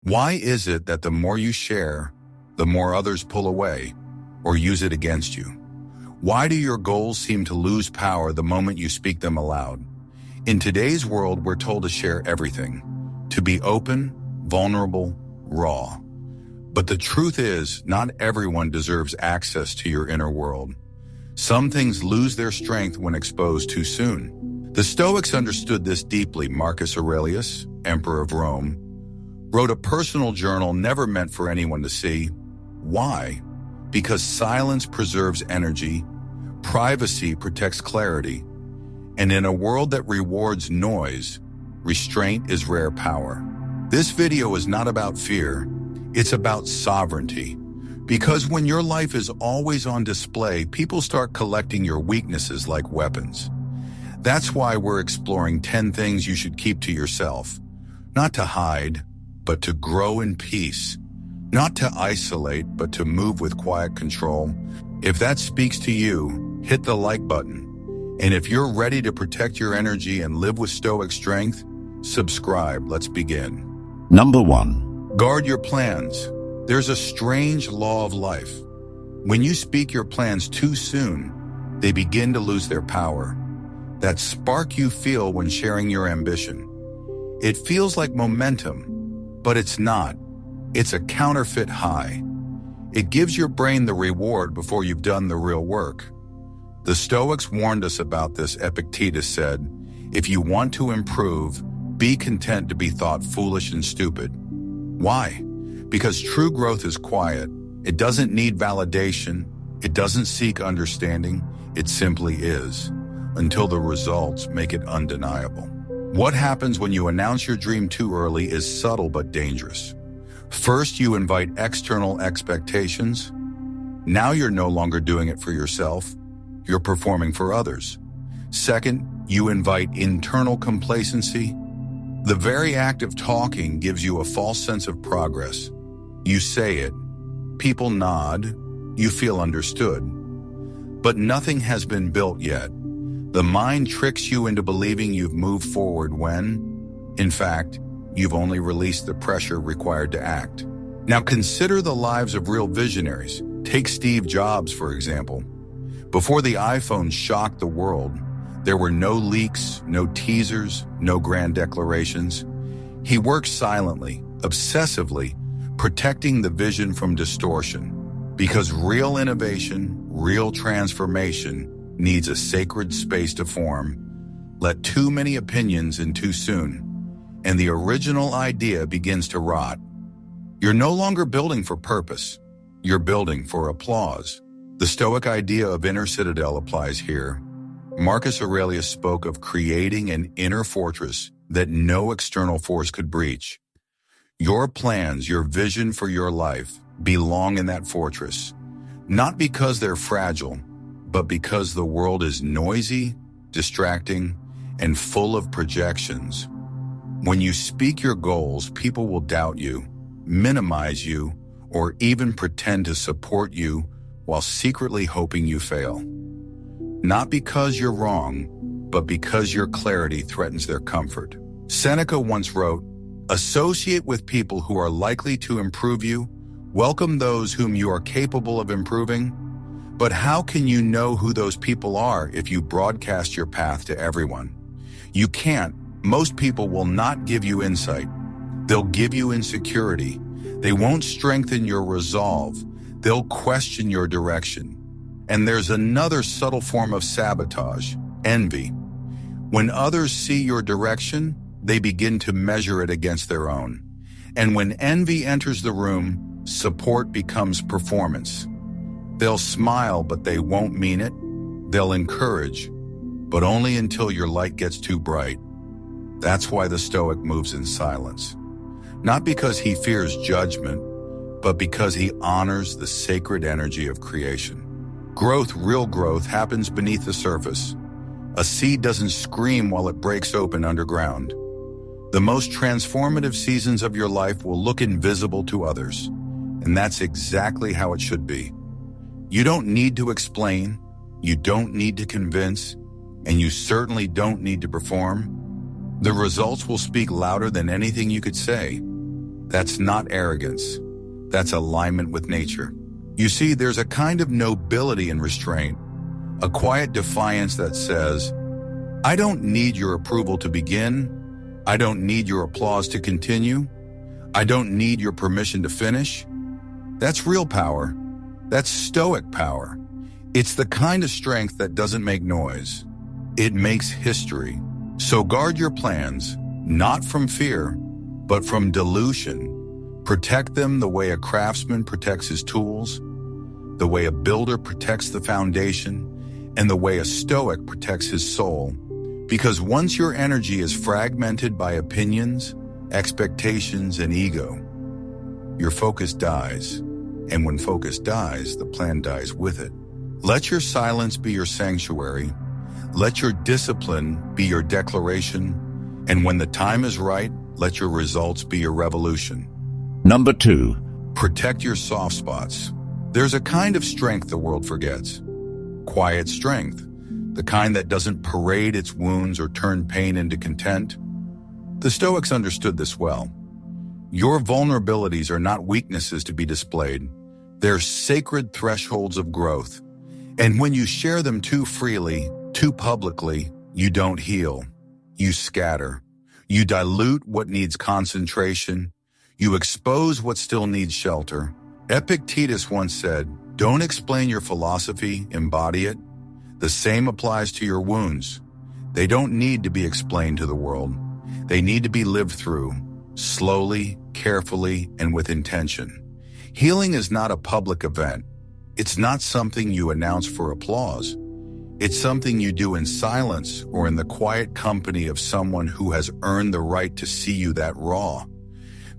Why is it that the more you share, the more others pull away or use it against you? Why do your goals seem to lose power the moment you speak them aloud? In today's world, we're told to share everything, to be open, vulnerable, raw. But the truth is, not everyone deserves access to your inner world. Some things lose their strength when exposed too soon. The Stoics understood this deeply. Marcus Aurelius, Emperor of Rome, wrote a personal journal never meant for anyone to see. Why? Because silence preserves energy, privacy protects clarity, and in a world that rewards noise, restraint is rare power. This video is not about fear, it's about sovereignty. Because when your life is always on display, people start collecting your weaknesses like weapons. That's why we're exploring 10 things you should keep to yourself. Not to hide, but to grow in peace. Not to isolate, but to move with quiet control. If that speaks to you, hit the like button. And if you're ready to protect your energy and live with Stoic strength, subscribe. Let's begin. Number 1. Guard your plans. There's a strange law of life. When you speak your plans too soon, they begin to lose their power. That spark you feel when sharing your ambition. It feels like momentum, but it's not. It's a counterfeit high. It gives your brain the reward before you've done the real work. The Stoics warned us about this. Epictetus said, "If you want to improve, be content to be thought foolish and stupid." Why? Because true growth is quiet. It doesn't need validation. It doesn't seek understanding. It simply is, until the results make it undeniable. What happens when you announce your dream too early is subtle but dangerous. First, you invite external expectations. Now you're no longer doing it for yourself. You're performing for others. Second, you invite internal complacency. The very act of talking gives you a false sense of progress. You say it, people nod, you feel understood. But nothing has been built yet. The mind tricks you into believing you've moved forward when, in fact, you've only released the pressure required to act. Now consider the lives of real visionaries. Take Steve Jobs, for example. Before the iPhone shocked the world, there were no leaks, no teasers, no grand declarations. He worked silently, obsessively, protecting the vision from distortion. Because real innovation, real transformation needs a sacred space to form. Let too many opinions in too soon, and the original idea begins to rot. You're no longer building for purpose. You're building for applause. The Stoic idea of inner citadel applies here. Marcus Aurelius spoke of creating an inner fortress that no external force could breach. Your plans, your vision for your life, belong in that fortress. Not because they're fragile, but because the world is noisy, distracting, and full of projections. When you speak your goals, people will doubt you, minimize you, or even pretend to support you while secretly hoping you fail. Not because you're wrong, but because your clarity threatens their comfort. Seneca once wrote, "Associate with people who are likely to improve you. Welcome those whom you are capable of improving." But how can you know who those people are if you broadcast your path to everyone? You can't. Most people will not give you insight. They'll give you insecurity. They won't strengthen your resolve. They'll question your direction. And there's another subtle form of sabotage, envy. When others see your direction, they begin to measure it against their own. And when envy enters the room, support becomes performance. They'll smile, but they won't mean it. They'll encourage, but only until your light gets too bright. That's why the Stoic moves in silence. Not because he fears judgment, but because he honors the sacred energy of creation. Growth, real growth, happens beneath the surface. A seed doesn't scream while it breaks open underground. The most transformative seasons of your life will look invisible to others, and that's exactly how it should be. You don't need to explain, you don't need to convince, and you certainly don't need to perform. The results will speak louder than anything you could say. That's not arrogance. That's alignment with nature. You see, there's a kind of nobility in restraint, a quiet defiance that says, I don't need your approval to begin. I don't need your applause to continue. I don't need your permission to finish. That's real power. That's Stoic power. It's the kind of strength that doesn't make noise. It makes history. So guard your plans, not from fear, but from delusion. Protect them the way a craftsman protects his tools, the way a builder protects the foundation, and the way a Stoic protects his soul. Because once your energy is fragmented by opinions, expectations, and ego, your focus dies. And when focus dies, the plan dies with it. Let your silence be your sanctuary. Let your discipline be your declaration. And when the time is right, let your results be your revolution. Number 2. Protect your soft spots. There's a kind of strength the world forgets. Quiet strength. The kind that doesn't parade its wounds or turn pain into content. The Stoics understood this well. Your vulnerabilities are not weaknesses to be displayed. They're sacred thresholds of growth. And when you share them too freely, too publicly, you don't heal. You scatter. You dilute what needs concentration. You expose what still needs shelter. Epictetus once said, don't explain your philosophy, embody it. The same applies to your wounds. They don't need to be explained to the world. They need to be lived through, slowly, carefully, and with intention. Healing is not a public event. It's not something you announce for applause. It's something you do in silence or in the quiet company of someone who has earned the right to see you that raw.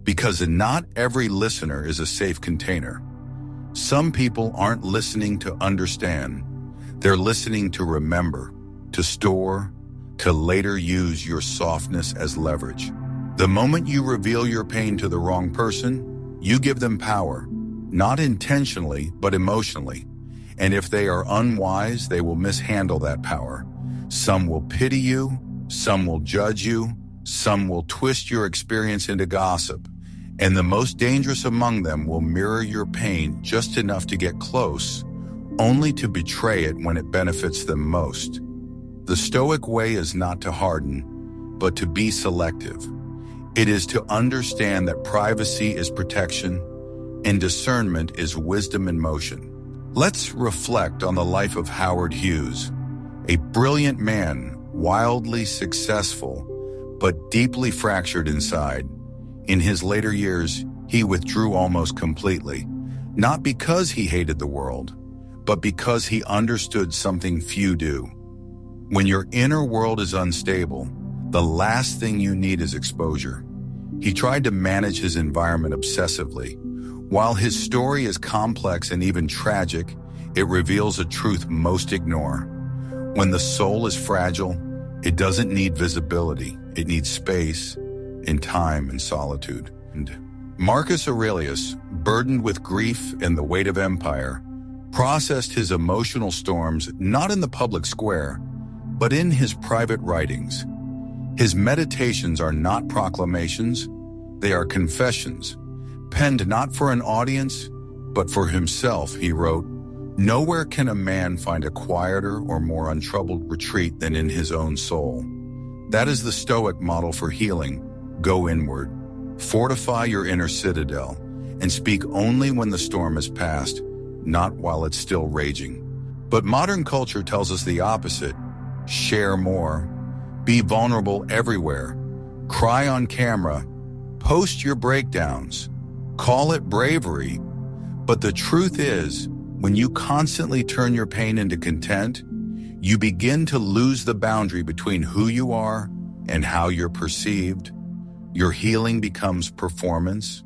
Because not every listener is a safe container. Some people aren't listening to understand. They're listening to remember, to store, to later use your softness as leverage. The moment you reveal your pain to the wrong person, you give them power, not intentionally, but emotionally. And if they are unwise, they will mishandle that power. Some will pity you, some will judge you, some will twist your experience into gossip. And the most dangerous among them will mirror your pain just enough to get close, only to betray it when it benefits them most. The Stoic way is not to harden, but to be selective. It is to understand that privacy is protection and discernment is wisdom in motion. Let's reflect on the life of Howard Hughes, a brilliant man, wildly successful, but deeply fractured inside. In his later years, he withdrew almost completely, not because he hated the world, but because he understood something few do. When your inner world is unstable, the last thing you need is exposure. He tried to manage his environment obsessively. While his story is complex and even tragic, it reveals a truth most ignore. When the soul is fragile, it doesn't need visibility. It needs space, and time, and solitude. And Marcus Aurelius, burdened with grief and the weight of empire, processed his emotional storms not in the public square, but in his private writings. His meditations are not proclamations, they are confessions. Penned not for an audience, but for himself, he wrote, "Nowhere can a man find a quieter or more untroubled retreat than in his own soul." That is the Stoic model for healing. Go inward, fortify your inner citadel, and speak only when the storm is past, not while it's still raging. But modern culture tells us the opposite. Share more. Be vulnerable everywhere. Cry on camera. Post your breakdowns. Call it bravery. But the truth is, when you constantly turn your pain into content, you begin to lose the boundary between who you are and how you're perceived. Your healing becomes performance.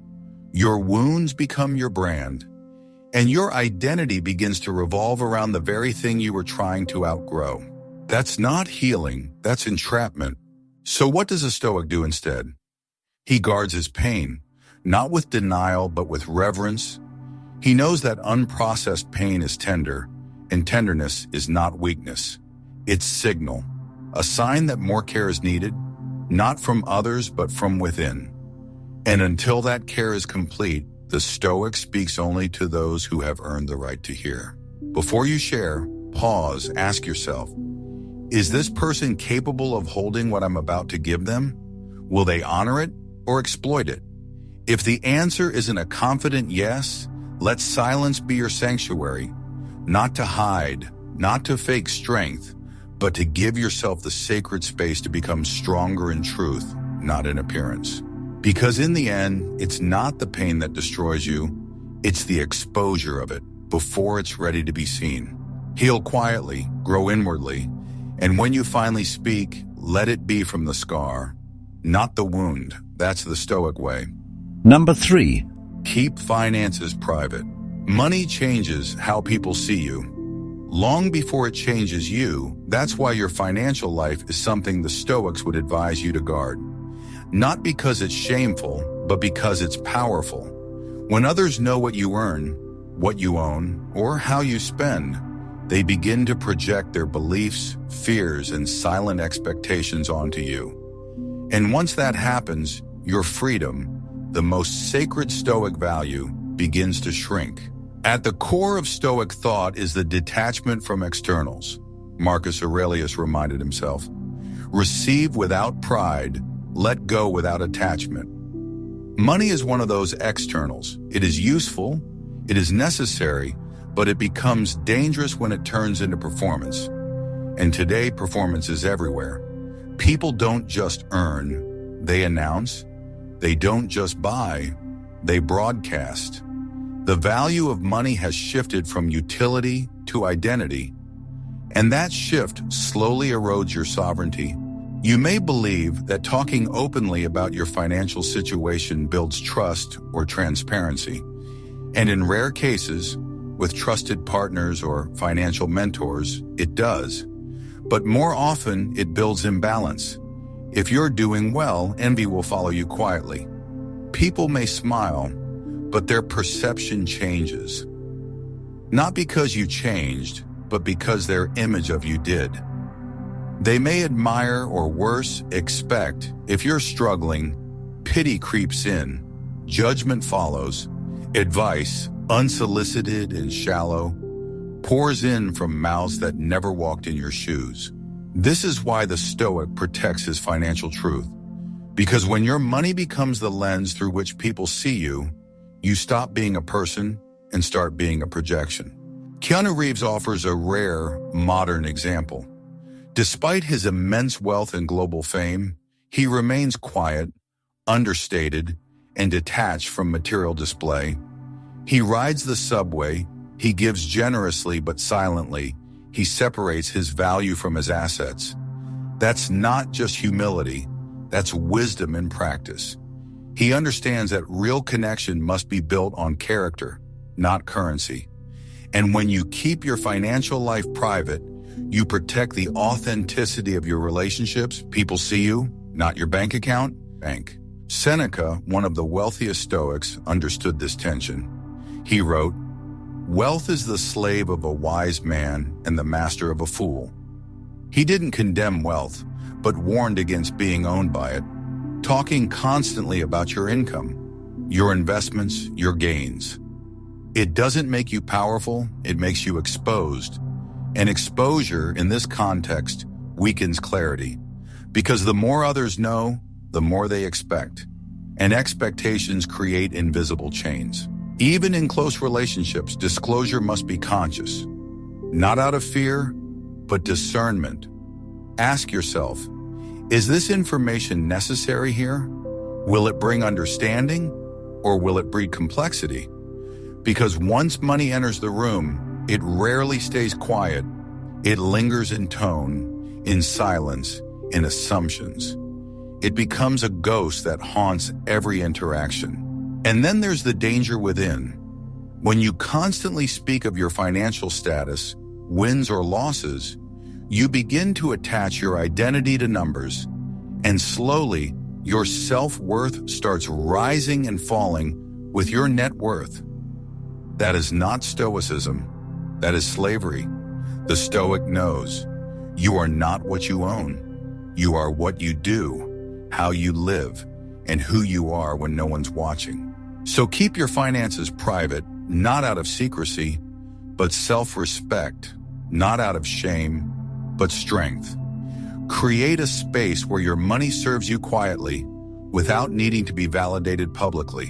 Your wounds become your brand. And your identity begins to revolve around the very thing you were trying to outgrow. That's not healing, that's entrapment. So what does a Stoic do instead? He guards his pain, not with denial, but with reverence. He knows that unprocessed pain is tender, and tenderness is not weakness. It's signal, a sign that more care is needed, not from others, but from within. And until that care is complete, the Stoic speaks only to those who have earned the right to hear. Before you share, pause, ask yourself, is this person capable of holding what I'm about to give them? Will they honor it or exploit it? If the answer isn't a confident yes, let silence be your sanctuary, not to hide, not to fake strength, but to give yourself the sacred space to become stronger in truth, not in appearance. Because in the end, it's not the pain that destroys you, it's the exposure of it before it's ready to be seen. Heal quietly, grow inwardly, and when you finally speak, let it be from the scar, not the wound. That's the Stoic way. Number 3. Keep finances private. Money changes how people see you. Long before it changes you, that's why your financial life is something the Stoics would advise you to guard. Not because it's shameful, but because it's powerful. When others know what you earn, what you own, or how you spend, they begin to project their beliefs, fears, and silent expectations onto you. And once that happens, your freedom, the most sacred Stoic value, begins to shrink. At the core of Stoic thought is the detachment from externals. Marcus Aurelius reminded himself, receive without pride, let go without attachment. Money is one of those externals. It is useful, it is necessary, but it becomes dangerous when it turns into performance. And today, performance is everywhere. People don't just earn, they announce. They don't just buy, they broadcast. The value of money has shifted from utility to identity, and that shift slowly erodes your sovereignty. You may believe that talking openly about your financial situation builds trust or transparency, and in rare cases, with trusted partners or financial mentors, it does. But more often, it builds imbalance. If you're doing well, envy will follow you quietly. People may smile, but their perception changes. Not because you changed, but because their image of you did. They may admire or worse, expect. If you're struggling, pity creeps in, judgment follows, advice, unsolicited and shallow, pours in from mouths that never walked in your shoes. This is why the Stoic protects his financial truth. Because when your money becomes the lens through which people see you, you stop being a person and start being a projection. Keanu Reeves offers a rare, modern example. Despite his immense wealth and global fame, he remains quiet, understated, and detached from material display. He rides the subway, he gives generously but silently, he separates his value from his assets. That's not just humility, that's wisdom in practice. He understands that real connection must be built on character, not currency. And when you keep your financial life private, you protect the authenticity of your relationships. People see you, not your bank account. Seneca, one of the wealthiest Stoics, understood this tension. He wrote, "Wealth is the slave of a wise man and the master of a fool." He didn't condemn wealth, but warned against being owned by it, talking constantly about your income, your investments, your gains. It doesn't make you powerful, it makes you exposed. And exposure, in this context, weakens clarity. Because the more others know, the more they expect. And expectations create invisible chains. Even in close relationships, disclosure must be conscious. Not out of fear, but discernment. Ask yourself, is this information necessary here? Will it bring understanding, or will it breed complexity? Because once money enters the room, it rarely stays quiet. It lingers in tone, in silence, in assumptions. It becomes a ghost that haunts every interaction. And then there's the danger within. When you constantly speak of your financial status, wins or losses, you begin to attach your identity to numbers, and slowly, your self-worth starts rising and falling with your net worth. That is not Stoicism. That is slavery. The Stoic knows you are not what you own. You are what you do, how you live, and who you are when no one's watching. So keep your finances private, not out of secrecy, but self-respect, not out of shame, but strength. Create a space where your money serves you quietly without needing to be validated publicly,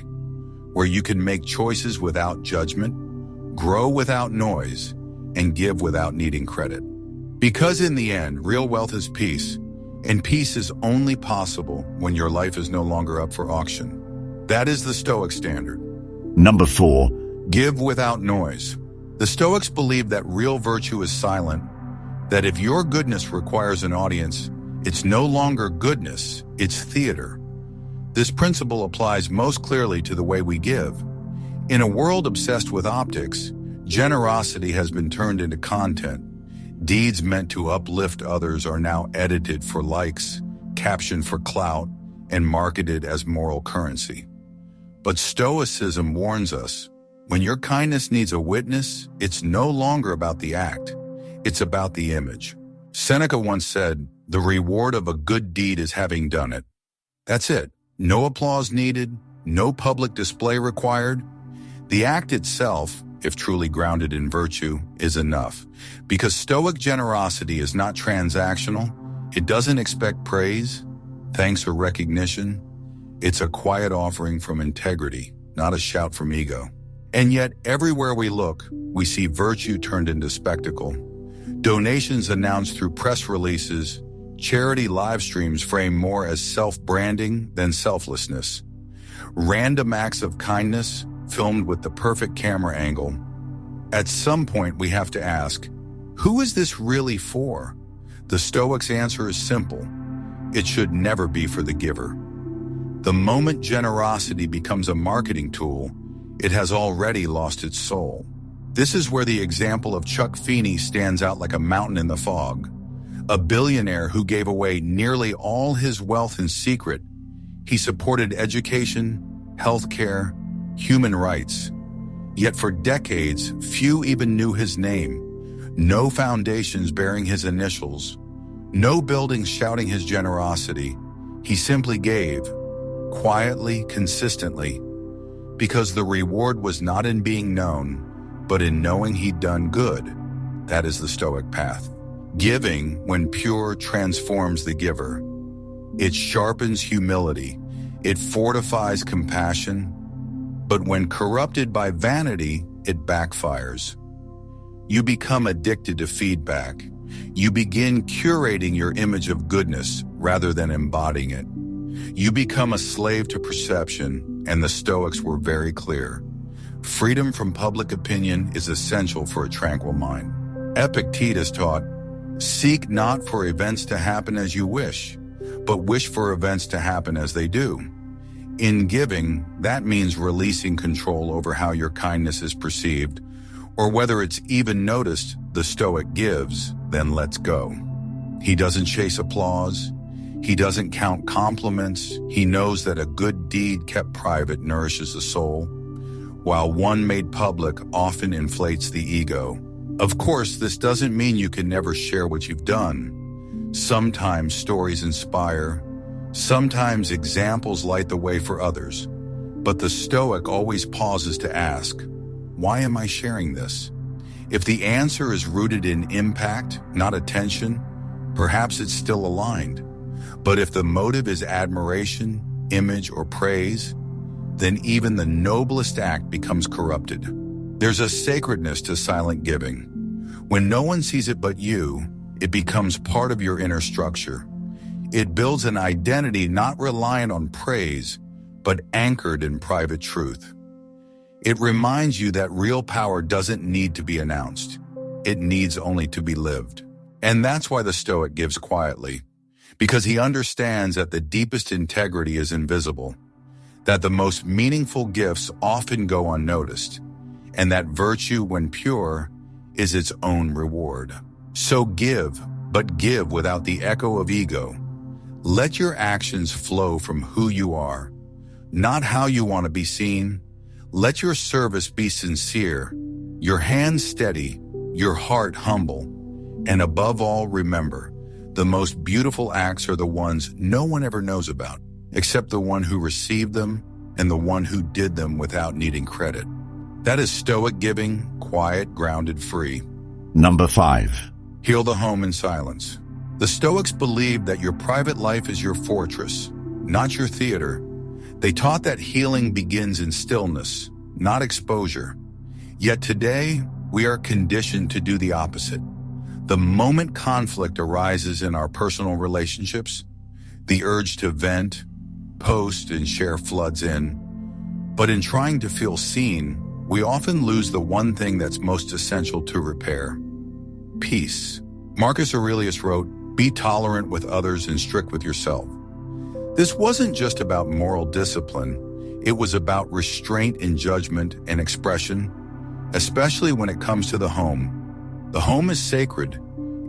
where you can make choices without judgment, grow without noise, and give without needing credit. Because in the end, real wealth is peace, and peace is only possible when your life is no longer up for auction. That is the Stoic standard. Number 4. Give without noise. The Stoics believe that real virtue is silent, that if your goodness requires an audience, it's no longer goodness, it's theater. This principle applies most clearly to the way we give. In a world obsessed with optics, generosity has been turned into content. Deeds meant to uplift others are now edited for likes, captioned for clout, and marketed as moral currency. But Stoicism warns us, when your kindness needs a witness, it's no longer about the act. It's about the image. Seneca once said, "The reward of a good deed is having done it." That's it. No applause needed, no public display required. The act itself, if truly grounded in virtue, is enough. Because Stoic generosity is not transactional, it doesn't expect praise, thanks, or recognition. It's a quiet offering from integrity, not a shout from ego. And yet, everywhere we look, we see virtue turned into spectacle. Donations announced through press releases, charity live streams framed more as self-branding than selflessness. Random acts of kindness filmed with the perfect camera angle. At some point, we have to ask, who is this really for? The Stoics' answer is simple. It should never be for the giver. The moment generosity becomes a marketing tool, it has already lost its soul. This is where the example of Chuck Feeney stands out like a mountain in the fog. A billionaire who gave away nearly all his wealth in secret. He supported education, healthcare, human rights. Yet for decades, few even knew his name. No foundations bearing his initials. No buildings shouting his generosity. He simply gave, quietly, consistently, because the reward was not in being known, but in knowing he'd done good. That is the Stoic path. Giving, when pure, transforms the giver. It sharpens humility. It fortifies compassion. But when corrupted by vanity, it backfires. You become addicted to feedback. You begin curating your image of goodness rather than embodying it. You become a slave to perception, and the Stoics were very clear. Freedom from public opinion is essential for a tranquil mind. Epictetus taught, "Seek not for events to happen as you wish, but wish for events to happen as they do." In giving, that means releasing control over how your kindness is perceived, or whether it's even noticed. The Stoic gives, then lets go. He doesn't chase applause. He doesn't count compliments. He knows that a good deed kept private nourishes the soul, while one made public often inflates the ego. Of course, this doesn't mean you can never share what you've done. Sometimes stories inspire. Sometimes examples light the way for others. But the Stoic always pauses to ask, why am I sharing this? If the answer is rooted in impact, not attention, perhaps it's still aligned. But if the motive is admiration, image, or praise, then even the noblest act becomes corrupted. There's a sacredness to silent giving. When no one sees it but you, it becomes part of your inner structure. It builds an identity not reliant on praise, but anchored in private truth. It reminds you that real power doesn't need to be announced. It needs only to be lived. And that's why the Stoic gives quietly, because he understands that the deepest integrity is invisible, that the most meaningful gifts often go unnoticed, and that virtue, when pure, is its own reward. So give, but give without the echo of ego. Let your actions flow from who you are, not how you want to be seen. Let your service be sincere, your hands steady, your heart humble, and above all, remember, the most beautiful acts are the ones no one ever knows about. except the one who received them and the one who did them without needing credit. That is Stoic giving, quiet, grounded, free. Number 5. Heal the home in silence. The Stoics believed that your private life is your fortress, not your theater. They taught that healing begins in stillness, not exposure. Yet today, we are conditioned to do the opposite. The moment conflict arises in our personal relationships, the urge to vent, post, and share floods in. But in trying to feel seen, we often lose the one thing that's most essential to repair: peace. Marcus Aurelius wrote, "Be tolerant with others and strict with yourself." This wasn't just about moral discipline, it was about restraint in judgment and expression, especially when it comes to the home. The home is sacred.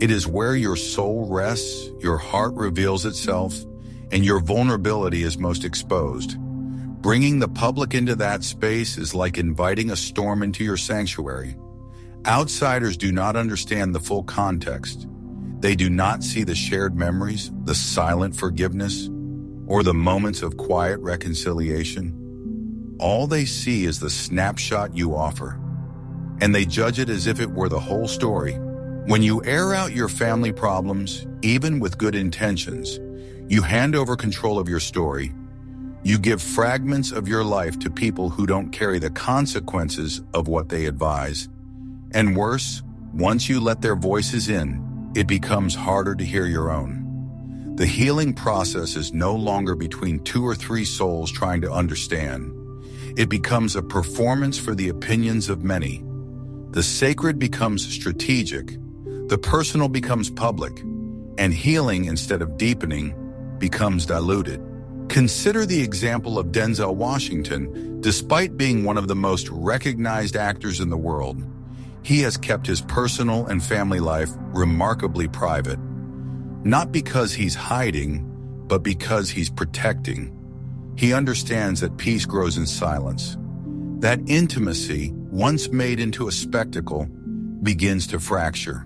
It is where your soul rests, your heart reveals itself, and your vulnerability is most exposed. Bringing the public into that space is like inviting a storm into your sanctuary. Outsiders do not understand the full context. They do not see the shared memories, the silent forgiveness, or the moments of quiet reconciliation. All they see is the snapshot you offer, and they judge it as if it were the whole story. When you air out your family problems, even with good intentions, you hand over control of your story. You give fragments of your life to people who don't carry the consequences of what they advise. And worse, once you let their voices in, it becomes harder to hear your own. The healing process is no longer between 2 or 3 souls trying to understand. It becomes a performance for the opinions of many. The sacred becomes strategic, the personal becomes public, and healing, instead of deepening, becomes diluted. Consider the example of Denzel Washington. Despite being one of the most recognized actors in the world, he has kept his personal and family life remarkably private. Not because he's hiding, but because he's protecting. He understands that peace grows in silence. That intimacy, once made into a spectacle, begins to fracture.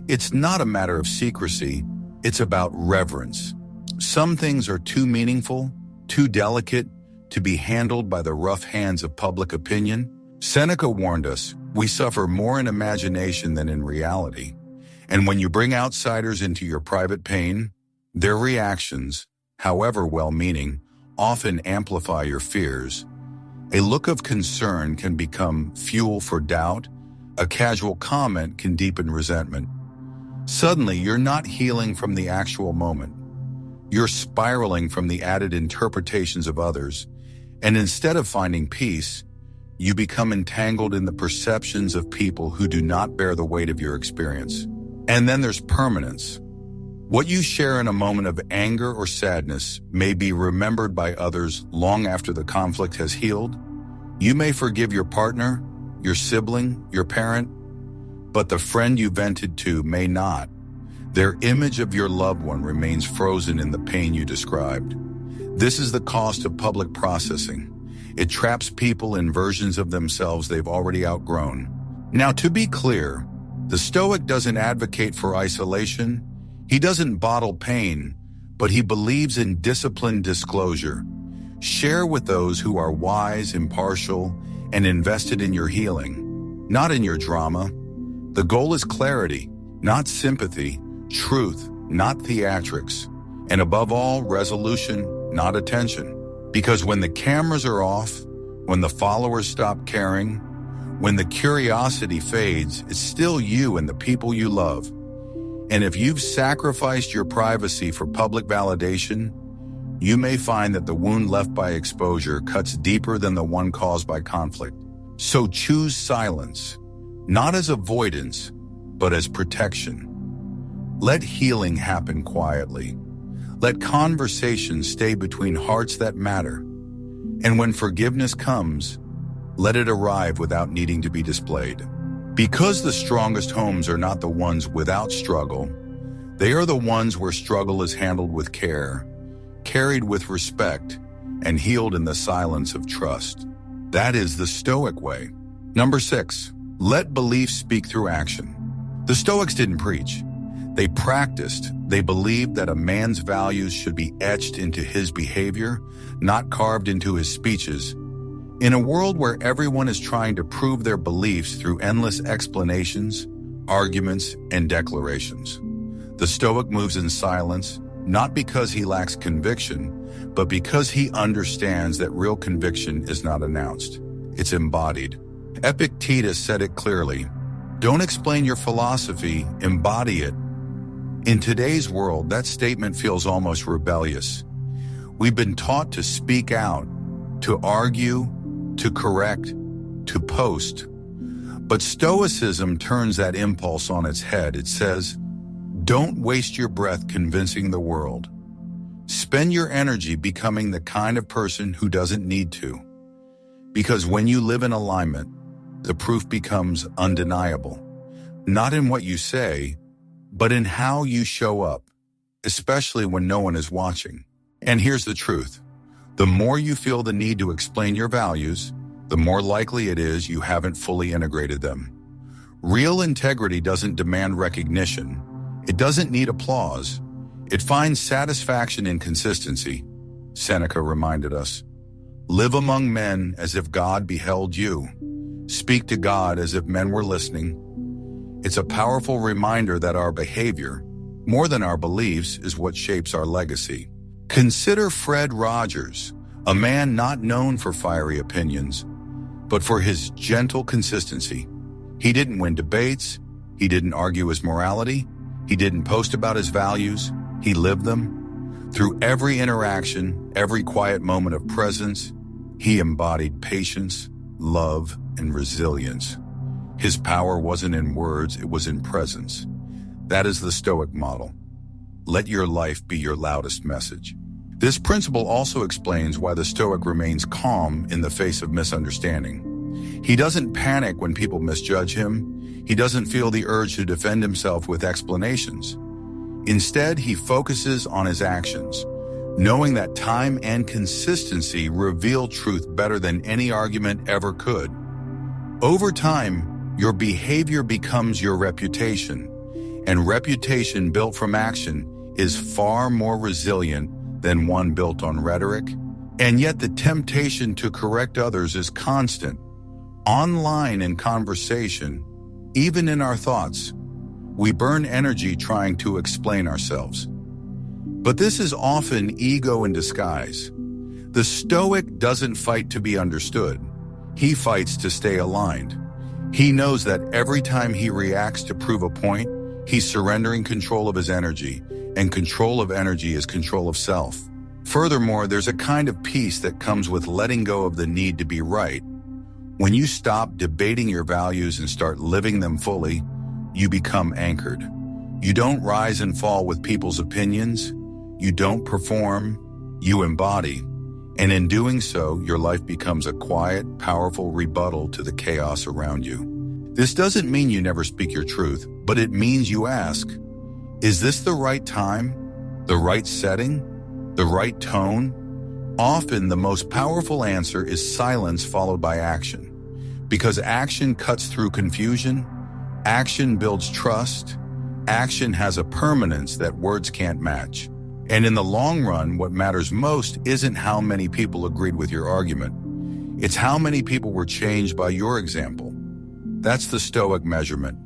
It's not a matter of secrecy, it's about reverence. Some things are too meaningful, too delicate, to be handled by the rough hands of public opinion. Seneca warned us, we suffer more in imagination than in reality. And when you bring outsiders into your private pain, their reactions, however well-meaning, often amplify your fears. A look of concern can become fuel for doubt. A casual comment can deepen resentment. Suddenly, you're not healing from the actual moment. You're spiraling from the added interpretations of others, and instead of finding peace, you become entangled in the perceptions of people who do not bear the weight of your experience. And then there's permanence. What you share in a moment of anger or sadness may be remembered by others long after the conflict has healed. You may forgive your partner, your sibling, your parent, but the friend you vented to may not. Their image of your loved one remains frozen in the pain you described. This is the cost of public processing. It traps people in versions of themselves they've already outgrown. Now, to be clear, the Stoic doesn't advocate for isolation. He doesn't bottle pain, but he believes in disciplined disclosure. Share with those who are wise, impartial, and invested in your healing, not in your drama. The goal is clarity, not sympathy, truth, not theatrics, and above all, resolution, not attention. Because when the cameras are off, when the followers stop caring, when the curiosity fades, it's still you and the people you love. And if you've sacrificed your privacy for public validation, you may find that the wound left by exposure cuts deeper than the one caused by conflict. So choose silence, not as avoidance, but as protection. Let healing happen quietly. Let conversations stay between hearts that matter. And when forgiveness comes, let it arrive without needing to be displayed. Because the strongest homes are not the ones without struggle, they are the ones where struggle is handled with care, carried with respect, and healed in the silence of trust. That is the Stoic way. Number 6, let belief speak through action. The Stoics didn't preach. They practiced. They believed that a man's values should be etched into his behavior, not carved into his speeches. In a world where everyone is trying to prove their beliefs through endless explanations, arguments, and declarations, the Stoic moves in silence, not because he lacks conviction, but because he understands that real conviction is not announced. It's embodied. Epictetus said it clearly. Don't explain your philosophy, embody it. In today's world, that statement feels almost rebellious. We've been taught to speak out, to argue, to correct, to post. But Stoicism turns that impulse on its head. It says, don't waste your breath convincing the world. Spend your energy becoming the kind of person who doesn't need to. Because when you live in alignment, the proof becomes undeniable. Not in what you say, but in how you show up, especially when no one is watching. And here's the truth. The more you feel the need to explain your values, the more likely it is you haven't fully integrated them. Real integrity doesn't demand recognition. It doesn't need applause. It finds satisfaction in consistency. Seneca reminded us. Live among men as if God beheld you. Speak to God as if men were listening. It's a powerful reminder that our behavior, more than our beliefs, is what shapes our legacy. Consider Fred Rogers, a man not known for fiery opinions, but for his gentle consistency. He didn't win debates. He didn't argue his morality. He didn't post about his values. He lived them. Through every interaction, every quiet moment of presence, he embodied patience, love, and resilience. His power wasn't in words, it was in presence. That is the Stoic model. Let your life be your loudest message. This principle also explains why the Stoic remains calm in the face of misunderstanding. He doesn't panic when people misjudge him. He doesn't feel the urge to defend himself with explanations. Instead, he focuses on his actions, knowing that time and consistency reveal truth better than any argument ever could. Over time, your behavior becomes your reputation, and reputation built from action is far more resilient than one built on rhetoric. And yet the temptation to correct others is constant. Online in conversation, even in our thoughts, we burn energy trying to explain ourselves. But this is often ego in disguise. The Stoic doesn't fight to be understood. He fights to stay aligned. He knows that every time he reacts to prove a point, he's surrendering control of his energy, and control of energy is control of self. Furthermore, there's a kind of peace that comes with letting go of the need to be right. When you stop debating your values and start living them fully, you become anchored. You don't rise and fall with people's opinions. You don't perform. You embody. And in doing so, your life becomes a quiet, powerful rebuttal to the chaos around you. This doesn't mean you never speak your truth, but it means you ask, is this the right time? The right setting? The right tone? Often the most powerful answer is silence followed by action. Because action cuts through confusion, action builds trust, action has a permanence that words can't match. And in the long run, what matters most isn't how many people agreed with your argument. It's how many people were changed by your example. That's the Stoic measurement.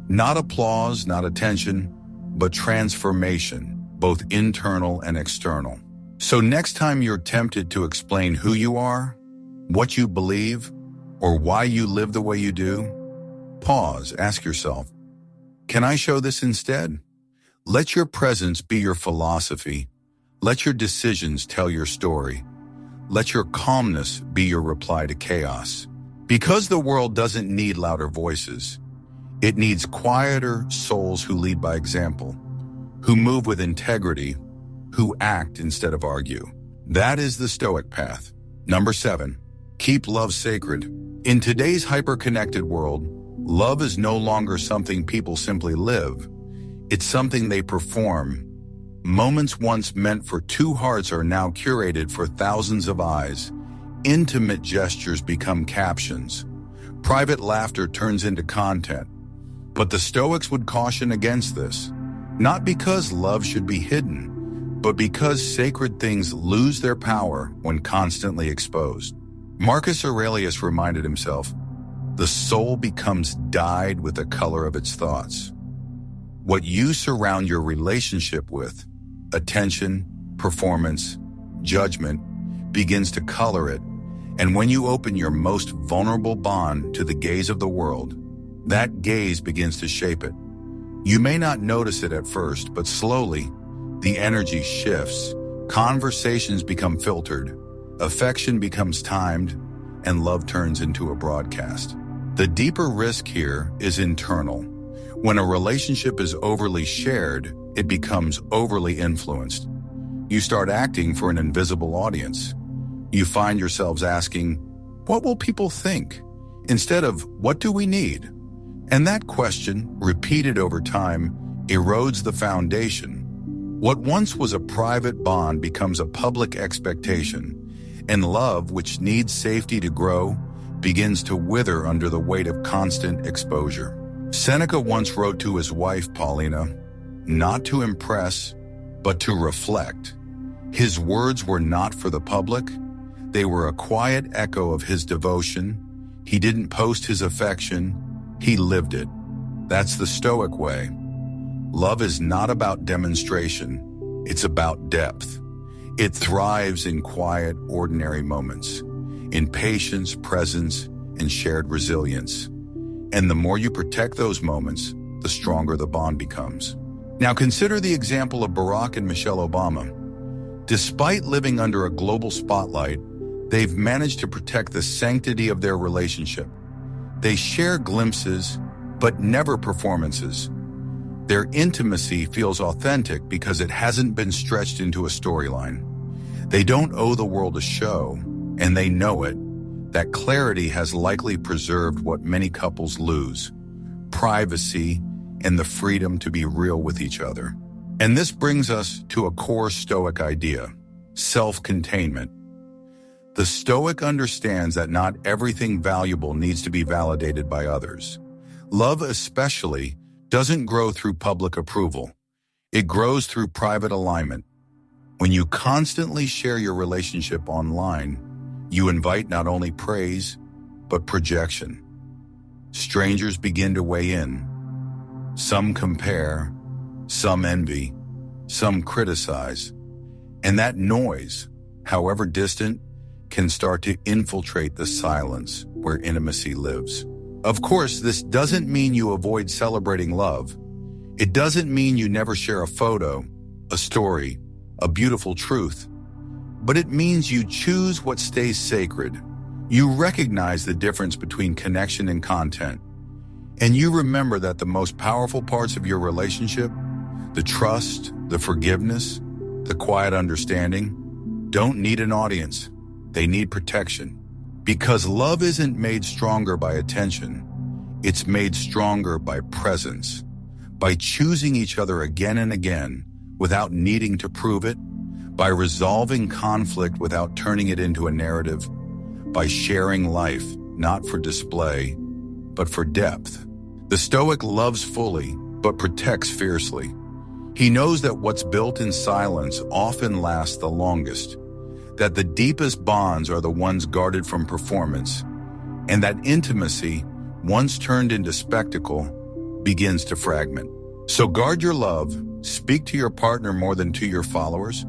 Not applause, not attention, but transformation, both internal and external. So next time you're tempted to explain who you are, what you believe, or why you live the way you do, pause, ask yourself, can I show this instead? Let your presence be your philosophy. Let your decisions tell your story. Let your calmness be your reply to chaos. Because the world doesn't need louder voices. It needs quieter souls who lead by example, who move with integrity, who act instead of argue. That is the Stoic path. Number 7, keep love sacred. In today's hyper-connected world, love is no longer something people simply live. It's something they perform. Moments once meant for two hearts are now curated for thousands of eyes. Intimate gestures become captions. Private laughter turns into content. But the Stoics would caution against this. Not because love should be hidden, but because sacred things lose their power when constantly exposed. Marcus Aurelius reminded himself, "The soul becomes dyed with the color of its thoughts." What you surround your relationship with, attention, performance, judgment, begins to color it, and when you open your most vulnerable bond to the gaze of the world, that gaze begins to shape it. You may not notice it at first, but slowly, the energy shifts, conversations become filtered, affection becomes timed, and love turns into a broadcast. The deeper risk here is internal. When a relationship is overly shared, it becomes overly influenced. You start acting for an invisible audience. You find yourselves asking, "What will people think?" instead of, "What do we need?" And that question, repeated over time, erodes the foundation. What once was a private bond becomes a public expectation, and love, which needs safety to grow, begins to wither under the weight of constant exposure. Seneca once wrote to his wife, Paulina, not to impress, but to reflect. His words were not for the public. They were a quiet echo of his devotion. He didn't post his affection. He lived it. That's the Stoic way. Love is not about demonstration. It's about depth. It thrives in quiet, ordinary moments, in patience, presence, and shared resilience. And the more you protect those moments, the stronger the bond becomes. Now consider the example of Barack and Michelle Obama. Despite living under a global spotlight, they've managed to protect the sanctity of their relationship. They share glimpses, but never performances. Their intimacy feels authentic because it hasn't been stretched into a storyline. They don't owe the world a show, and they know it. That clarity has likely preserved what many couples lose: privacy and the freedom to be real with each other. And this brings us to a core Stoic idea: self-containment. The Stoic understands that not everything valuable needs to be validated by others. Love especially doesn't grow through public approval. It grows through private alignment. When you constantly share your relationship online, you invite not only praise, but projection. Strangers begin to weigh in. Some compare, some envy, some criticize. And that noise, however distant, can start to infiltrate the silence where intimacy lives. Of course, this doesn't mean you avoid celebrating love. It doesn't mean you never share a photo, a story, a beautiful truth. But it means you choose what stays sacred. You recognize the difference between connection and content. And you remember that the most powerful parts of your relationship, the trust, the forgiveness, the quiet understanding, don't need an audience. They need protection. Because love isn't made stronger by attention. It's made stronger by presence, by choosing each other again and again without needing to prove it, by resolving conflict without turning it into a narrative, by sharing life not for display, but for depth. The Stoic loves fully, but protects fiercely. He knows that what's built in silence often lasts the longest, that the deepest bonds are the ones guarded from performance, and that intimacy, once turned into spectacle, begins to fragment. So guard your love, speak to your partner more than to your followers,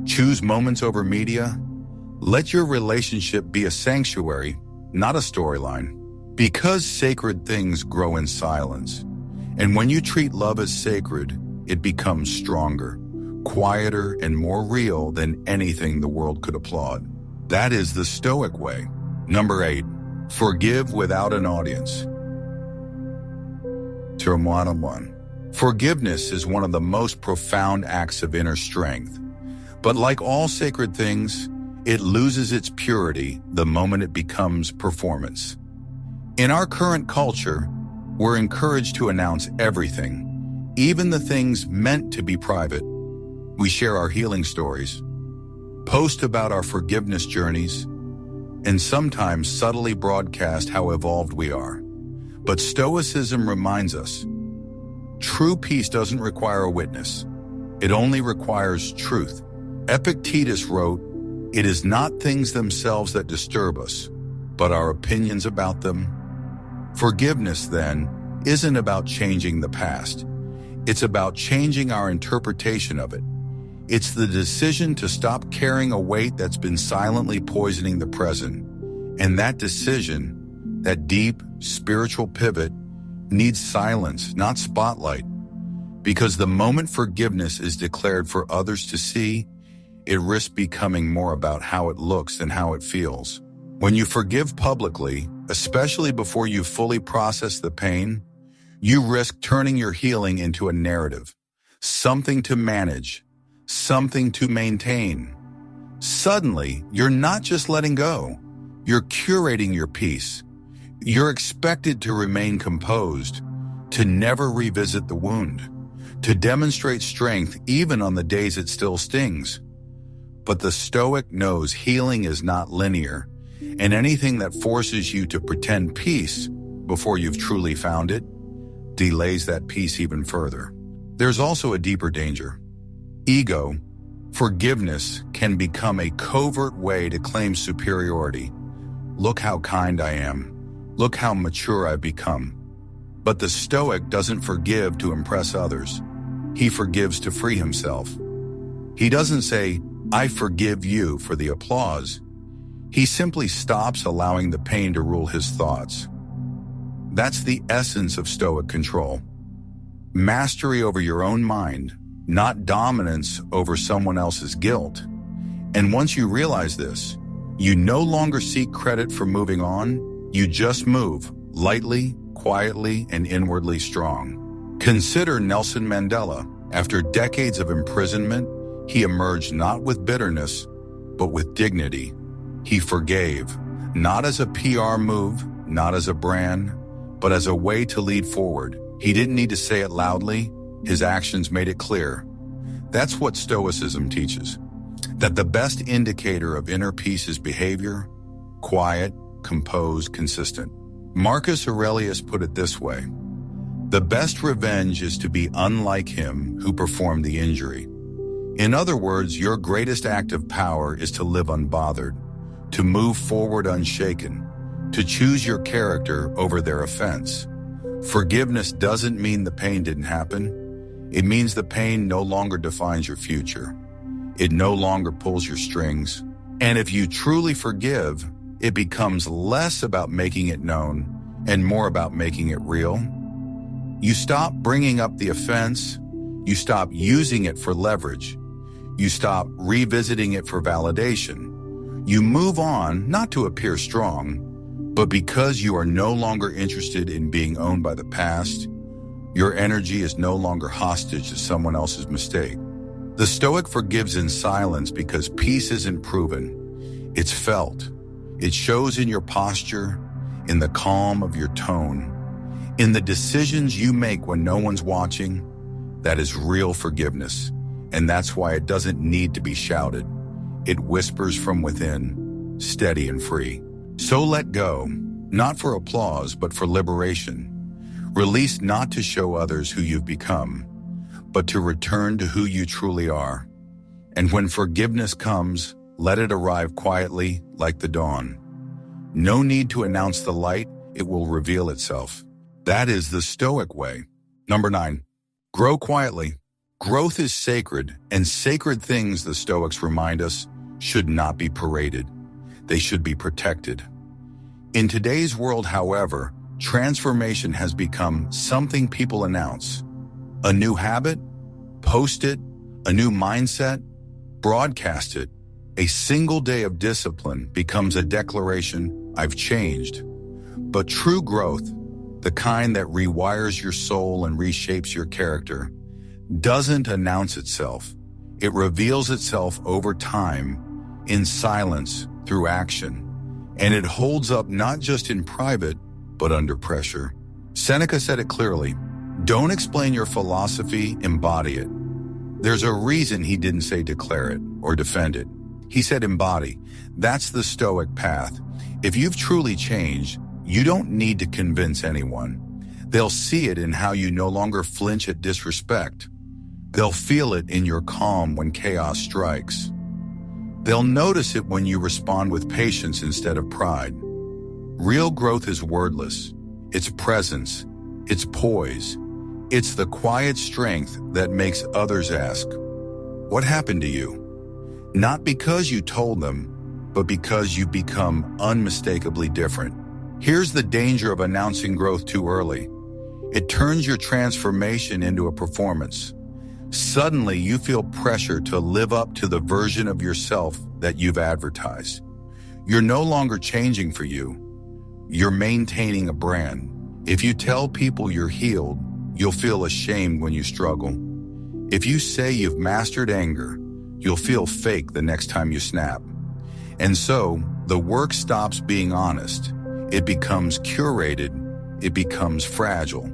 choose moments over media. Let your relationship be a sanctuary, not a storyline. Because sacred things grow in silence, and when you treat love as sacred, it becomes stronger, quieter, and more real than anything the world could applaud. That is the Stoic way. Number 8, forgive without an audience. Forgiveness is one of the most profound acts of inner strength. But like all sacred things, it loses its purity the moment it becomes performance. In our current culture, we're encouraged to announce everything, even the things meant to be private. We share our healing stories, post about our forgiveness journeys, and sometimes subtly broadcast how evolved we are. But Stoicism reminds us, True peace doesn't require a witness. It only requires truth. Epictetus wrote, "It is not things themselves that disturb us, but our opinions about them." Forgiveness, then, isn't about changing the past. It's about changing our interpretation of it. It's the decision to stop carrying a weight that's been silently poisoning the present. And that decision, that deep, spiritual pivot, needs silence, not spotlight. Because the moment forgiveness is declared for others to see, it risks becoming more about how it looks than how it feels. When you forgive publicly, especially before you fully process the pain, you risk turning your healing into a narrative, something to manage, something to maintain. Suddenly, you're not just letting go, you're curating your peace. You're expected to remain composed, to never revisit the wound, to demonstrate strength even on the days it still stings. But the Stoic knows healing is not linear, and anything that forces you to pretend peace before you've truly found it delays that peace even further. There's also a deeper danger. Ego. Forgiveness can become a covert way to claim superiority. Look how kind I am. Look how mature I've become. But the Stoic doesn't forgive to impress others. He forgives to free himself. He doesn't say, "I forgive you," for the applause. He simply stops allowing the pain to rule his thoughts. That's the essence of Stoic control. Mastery over your own mind, not dominance over someone else's guilt. And once you realize this, you no longer seek credit for moving on, you just move, lightly, quietly, and inwardly strong. Consider Nelson Mandela. After decades of imprisonment, he emerged not with bitterness, but with dignity. He forgave, not as a PR move, not as a brand, but as a way to lead forward. He didn't need to say it loudly, his actions made it clear. That's what Stoicism teaches, that the best indicator of inner peace is behavior, quiet, composed, consistent. Marcus Aurelius put it this way: "The best revenge is to be unlike him who performed the injury." In other words, your greatest act of power is to live unbothered, to move forward unshaken, to choose your character over their offense. Forgiveness doesn't mean the pain didn't happen. It means the pain no longer defines your future. It no longer pulls your strings. And if you truly forgive, it becomes less about making it known and more about making it real. You stop bringing up the offense. You stop using it for leverage. You stop revisiting it for validation. You move on, not to appear strong, but because you are no longer interested in being owned by the past. Your energy is no longer hostage to someone else's mistake. The Stoic forgives in silence because peace isn't proven. It's felt. It shows in your posture, in the calm of your tone, in the decisions you make when no one's watching. That is real forgiveness, and that's why it doesn't need to be shouted. It whispers from within, steady and free. So let go, not for applause, but for liberation. Release not to show others who you've become, but to return to who you truly are. And when forgiveness comes, let it arrive quietly like the dawn. No need to announce the light, it will reveal itself. That is the Stoic way. Number 9, grow quietly. Growth is sacred, and sacred things, the Stoics remind us, should not be paraded. They should be protected. In today's world, however, transformation has become something people announce. A new habit, post it, a new mindset, broadcast it. A single day of discipline becomes a declaration, I've changed. But true growth, the kind that rewires your soul and reshapes your character, doesn't announce itself. It reveals itself over time, in silence, through action. And it holds up not just in private, but under pressure. Seneca said it clearly, don't explain your philosophy, embody it. There's a reason he didn't say declare it or defend it. He said embody. That's the Stoic path. If you've truly changed, you don't need to convince anyone. They'll see it in how you no longer flinch at disrespect. They'll feel it in your calm when chaos strikes. They'll notice it when you respond with patience instead of pride. Real growth is wordless. It's presence. It's poise. It's the quiet strength that makes others ask, "What happened to you?" Not because you told them, but because you become unmistakably different. Here's the danger of announcing growth too early. It turns your transformation into a performance. Suddenly, you feel pressure to live up to the version of yourself that you've advertised. You're no longer changing for you. You're maintaining a brand. If you tell people you're healed, you'll feel ashamed when you struggle. If you say you've mastered anger, you'll feel fake the next time you snap. And so, the work stops being honest. It becomes curated. It becomes fragile.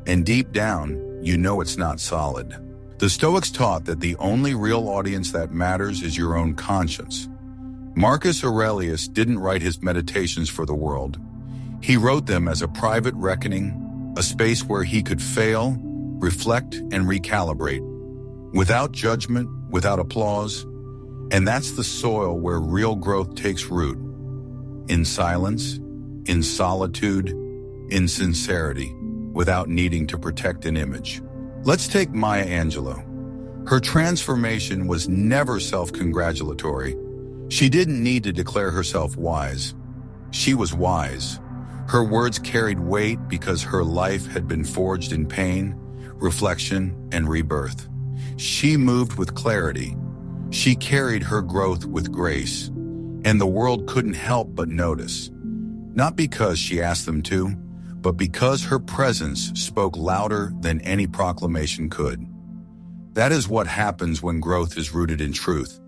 And deep down, you know it's not solid. The Stoics taught that the only real audience that matters is your own conscience. Marcus Aurelius didn't write his meditations for the world. He wrote them as a private reckoning, a space where he could fail, reflect, and recalibrate, without judgment, without applause. And that's the soil where real growth takes root. In silence, in solitude, in sincerity, without needing to protect an image. Let's take Maya Angelou. Her transformation was never self-congratulatory. She didn't need to declare herself wise. She was wise. Her words carried weight because her life had been forged in pain, reflection, and rebirth. She moved with clarity. She carried her growth with grace, and the world couldn't help but notice. Not because she asked them to, but because her presence spoke louder than any proclamation could. That is what happens when growth is rooted in truth.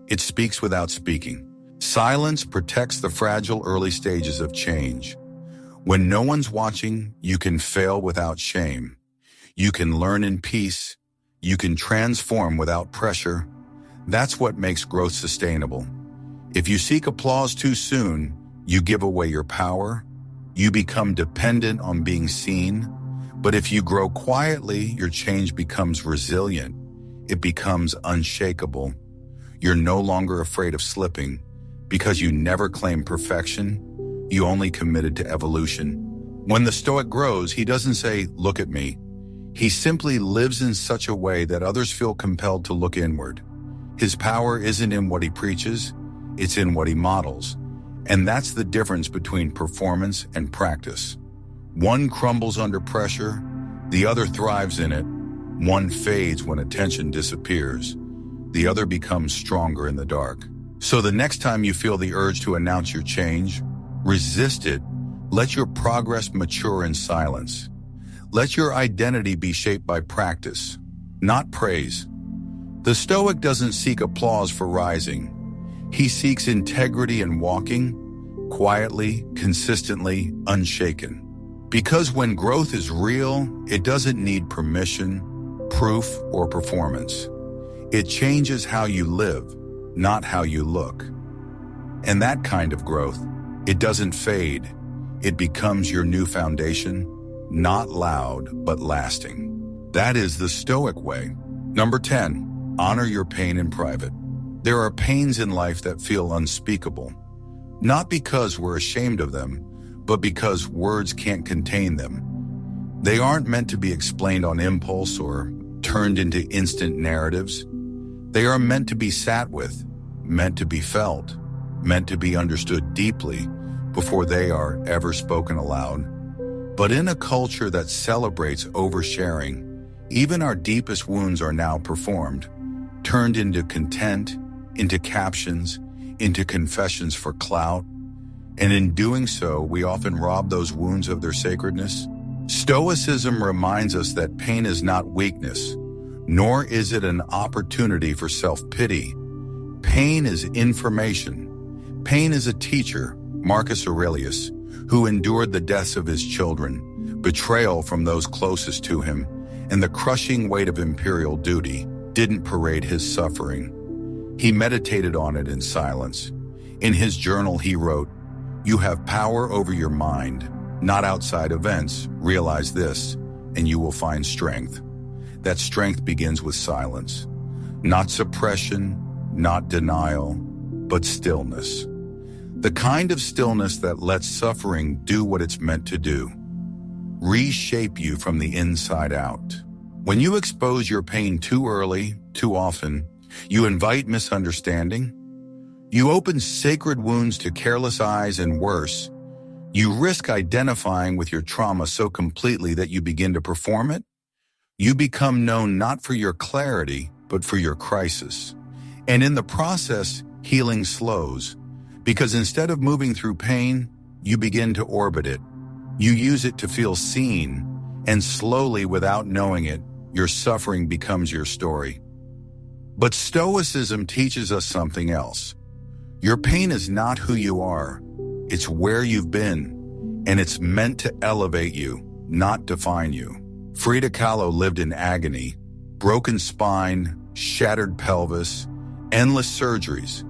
It speaks without speaking. Silence protects the fragile early stages of change. When no one's watching, you can fail without shame. You can learn in peace. You can transform without pressure. That's what makes growth sustainable. If you seek applause too soon, you give away your power. You become dependent on being seen. But if you grow quietly, your change becomes resilient. It becomes unshakable. You're no longer afraid of slipping because you never claimed perfection. You only committed to evolution. When the Stoic grows, he doesn't say, "Look at me." He simply lives in such a way that others feel compelled to look inward. His power isn't in what he preaches, it's in what he models. And that's the difference between performance and practice. One crumbles under pressure, the other thrives in it. One fades when attention disappears. The other becomes stronger in the dark. So the next time you feel the urge to announce your change, resist it. Let your progress mature in silence. Let your identity be shaped by practice, not praise. The Stoic doesn't seek applause for rising. He seeks integrity in walking, quietly, consistently, unshaken. Because when growth is real, it doesn't need permission, proof, or performance. It changes how you live, not how you look. And that kind of growth, it doesn't fade. It becomes your new foundation, not loud, but lasting. That is the Stoic way. Number 10, honor your pain in private. There are pains in life that feel unspeakable, not because we're ashamed of them, but because words can't contain them. They aren't meant to be explained on impulse or turned into instant narratives. They are meant to be sat with, meant to be felt, meant to be understood deeply before they are ever spoken aloud. But in a culture that celebrates oversharing, even our deepest wounds are now performed, turned into content, into captions, into confessions for clout. And in doing so, we often rob those wounds of their sacredness. Stoicism reminds us that pain is not weakness, nor is it an opportunity for self-pity. Pain is information. Pain is a teacher, Marcus Aurelius, who endured the deaths of his children, betrayal from those closest to him, and the crushing weight of imperial duty, didn't parade his suffering. He meditated on it in silence. In his journal, he wrote, "You have power over your mind, not outside events. Realize this, and you will find strength. That strength begins with silence. Not suppression, not denial, but stillness. The kind of stillness that lets suffering do what it's meant to do. Reshape you from the inside out. When you expose your pain too early, too often, you invite misunderstanding. You open sacred wounds to careless eyes, and worse, you risk identifying with your trauma so completely that you begin to perform it. You become known not for your clarity, but for your crisis. And in the process, healing slows, because instead of moving through pain, you begin to orbit it. You use it to feel seen, and slowly, without knowing it, your suffering becomes your story. But Stoicism teaches us something else. Your pain is not who you are. It's where you've been, and it's meant to elevate you, not define you. Frida Kahlo lived in agony, broken spine, shattered pelvis, endless surgeries.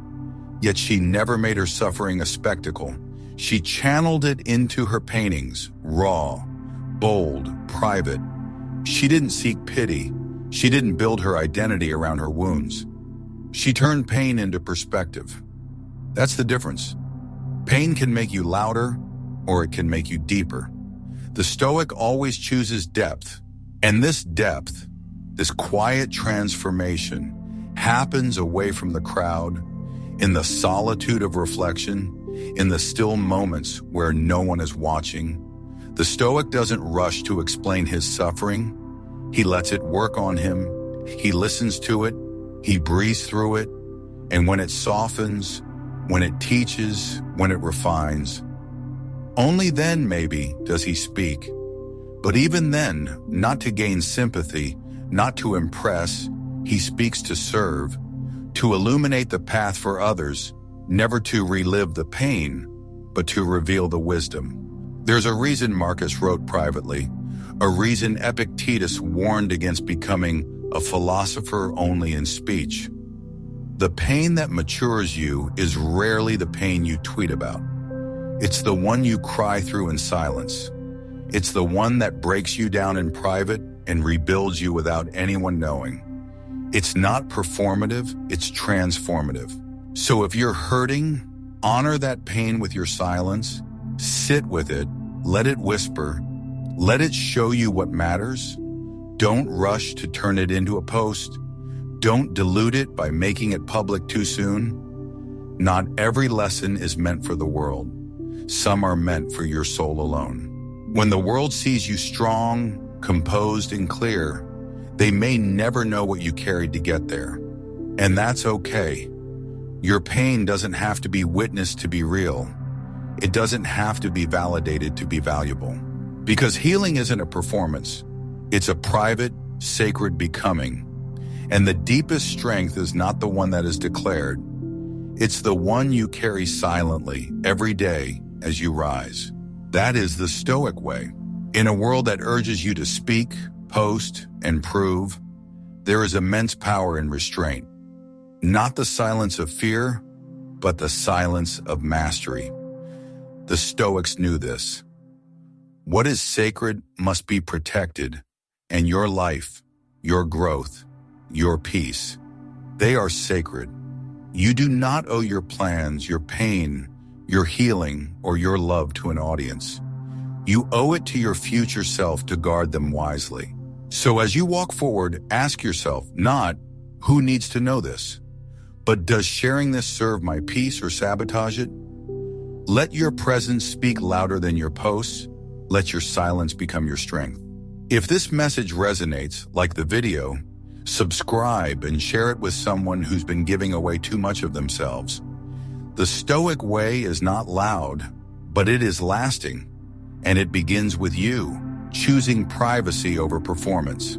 Yet she never made her suffering a spectacle. She channeled it into her paintings, raw, bold, private. She didn't seek pity. She didn't build her identity around her wounds. She turned pain into perspective. That's the difference. Pain can make you louder, or it can make you deeper. The Stoic always chooses depth, and this depth, this quiet transformation, happens away from the crowd, in the solitude of reflection, in the still moments where no one is watching. The Stoic doesn't rush to explain his suffering. He lets it work on him. He listens to it. He breathes through it. And when it softens, when it teaches, when it refines, only then, maybe, does he speak. But even then, not to gain sympathy, not to impress, he speaks to serve, to illuminate the path for others, never to relive the pain, but to reveal the wisdom. There's a reason Marcus wrote privately, a reason Epictetus warned against becoming a philosopher only in speech. The pain that matures you is rarely the pain you tweet about. It's the one you cry through in silence. It's the one that breaks you down in private and rebuilds you without anyone knowing. It's not performative, it's transformative. So if you're hurting, honor that pain with your silence, sit with it, let it whisper, let it show you what matters. Don't rush to turn it into a post. Don't dilute it by making it public too soon. Not every lesson is meant for the world. Some are meant for your soul alone. When the world sees you strong, composed, and clear, they may never know what you carried to get there. And that's okay. Your pain doesn't have to be witnessed to be real. It doesn't have to be validated to be valuable. Because healing isn't a performance. It's a private, sacred becoming. And the deepest strength is not the one that is declared. It's the one you carry silently every day as you rise. That is the Stoic way. In a world that urges you to speak, post, and prove, there is immense power in restraint. Not the silence of fear, but the silence of mastery. The Stoics knew this. What is sacred must be protected, and your life, your growth, your peace, they are sacred. You do not owe your plans, your pain, your healing, or your love to an audience. You owe it to your future self to guard them wisely. So as you walk forward, ask yourself not, who needs to know this? But does sharing this serve my peace or sabotage it? Let your presence speak louder than your posts. Let your silence become your strength. If this message resonates, like the video, subscribe and share it with someone who's been giving away too much of themselves. The Stoic way is not loud, but it is lasting, and it begins with you choosing privacy over performance.